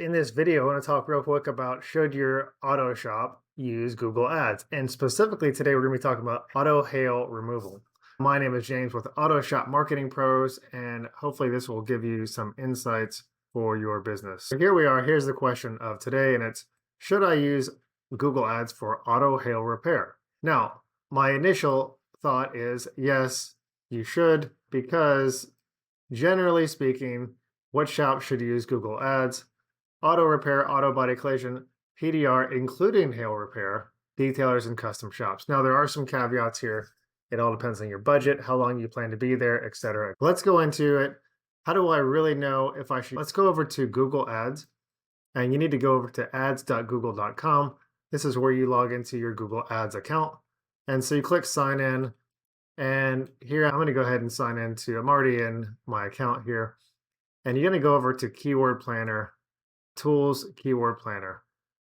In this video, I want to talk real quick about should your auto shop use Google Ads? And specifically today, we're going to be talking about auto hail removal. My name is James with Auto Shop Marketing Pros, and hopefully this will give you some insights for your business. So here we are. Here's the question of today, and it's, should I use Google Ads for auto hail repair? Now, my initial thought is yes, you should, because generally speaking, what shop should use Google Ads? Auto repair, auto body collision, PDR, including hail repair, detailers, and custom shops. Now, there are some caveats here. It all depends on your budget, how long you plan to be there, etc. Let's go into it. How do I really know if I should? Let's go over to Google Ads, and you need to go over to ads.google.com. This is where you log into your Google Ads account. And so you click sign in, and here I'm going to go ahead and sign into, I'm already in my account here. And you're going to go over to Keyword Planner, Tools, Keyword Planner,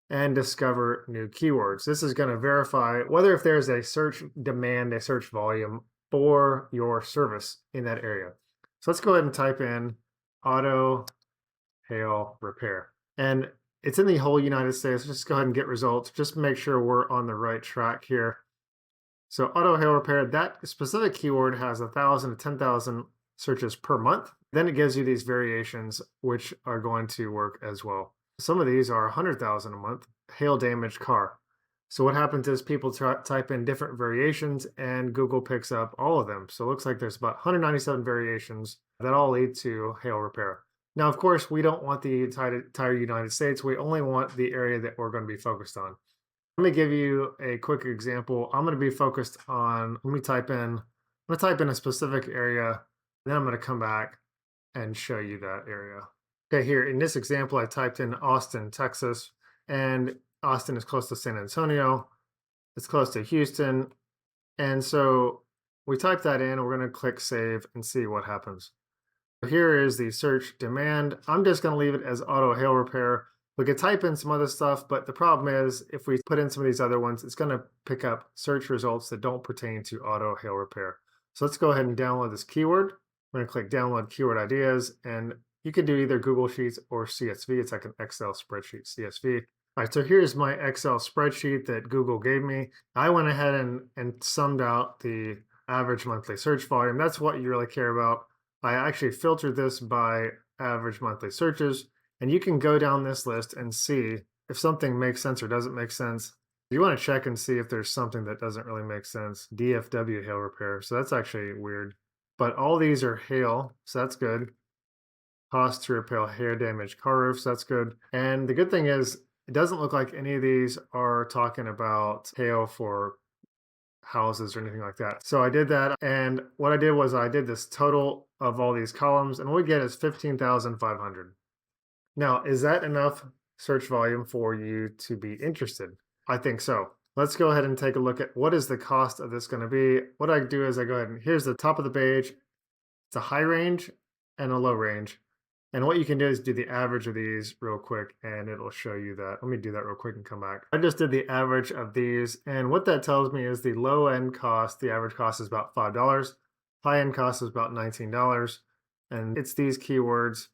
and discover new keywords. This is going to verify whether if there's a search demand, a search volume for your service in that area. So let's go ahead and type in auto hail repair. And it's in the whole United States. Just go ahead and get results. Just make sure we're on the right track here. So auto hail repair, that specific keyword has 1,000 to 10,000 searches per month. Then it gives you these variations, which are going to work as well. Some of these are 100,000 a month, hail damaged car. So what happens is people type in different variations and Google picks up all of them. So it looks like there's about 197 variations that all lead to hail repair. Now, of course, we don't want the entire United States. We only want the area that we're going to be focused on. Let me give you a quick example. I'm going to be focused on, I'm going to type in a specific area, then I'm going to come back and show you that area. Okay, here in this example, I typed in Austin, Texas, and Austin is close to San Antonio. It's close to Houston. And so we type that in, and we're going to click save and see what happens. Here is the search demand. I'm just going to leave it as auto hail repair. We could type in some other stuff, but the problem is if we put in some of these other ones, it's going to pick up search results that don't pertain to auto hail repair. So let's go ahead and download this keyword. We're going to click download keyword ideas, and you can do either Google Sheets or CSV. It's like an Excel spreadsheet, CSV. All right, so here's my Excel spreadsheet that Google gave me. I went ahead and summed out the average monthly search volume. That's what you really care about. I actually filtered this by average monthly searches, and you can go down this list and see if something makes sense or doesn't make sense. You want to check and see if there's something that doesn't really make sense. DFW hail repair, so that's actually weird. But all these are hail, so that's good. Cost to repair hail damaged car roofs, that's good. And the good thing is, it doesn't look like any of these are talking about hail for houses or anything like that. So I did that, and what I did was I did this total of all these columns, and what we get is 15,500. Now, is that enough search volume for you to be interested? I think so. Let's go ahead and take a look at what is the cost of this going to be. What I do is I go ahead and here's the top of the page. It's a high range and a low range. And what you can do is do the average of these real quick, and it'll show you that. Let me do that real quick and come back. I just did the average of these, and what that tells me is the low end cost, the average cost is about $5. High end cost is about $19. And it's these keywords.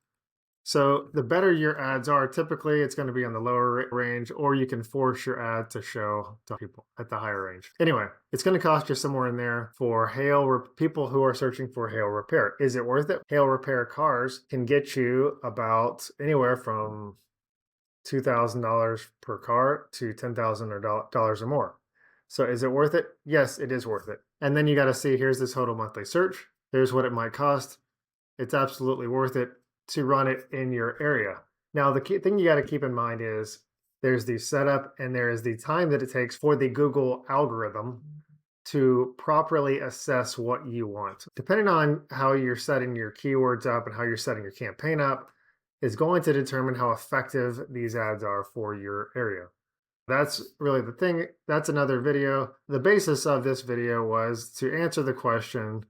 So the better your ads are, typically it's going to be on the lower range, or you can force your ad to show to people at the higher range. Anyway, it's going to cost you somewhere in there for people who are searching for hail repair. Is it worth it? Hail repair cars can get you about anywhere from $2,000 per car to $10,000 or more. So is it worth it? Yes, it is worth it. And then you got to see, here's the total monthly search. Here's what it might cost. It's absolutely worth it to run it in your area. Now, the key thing you got to keep in mind is there's the setup and there is the time that it takes for the Google algorithm to properly assess what you want. Depending on how you're setting your keywords up and how you're setting your campaign up is going to determine how effective these ads are for your area. That's really the thing. That's another video. The basis of this video was to answer the question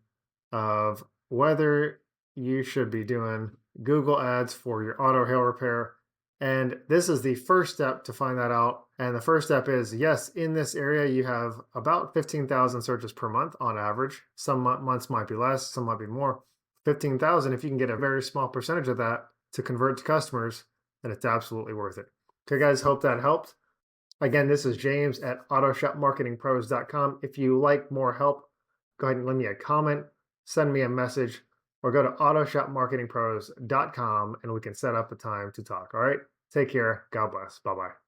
of whether you should be doing Google Ads for your auto hail repair. And this is the first step to find that out. And the first step is, yes, in this area, you have about 15,000 searches per month on average. Some months might be less, some might be more. 15,000, if you can get a very small percentage of that to convert to customers, and it's absolutely worth it. Okay, guys, hope that helped. Again, this is James at autoshopmarketingpros.com. If you like more help, go ahead and leave me a comment, send me a message, or go to autoshopmarketingpros.com and we can set up a time to talk. All right. Take care. God bless. Bye bye.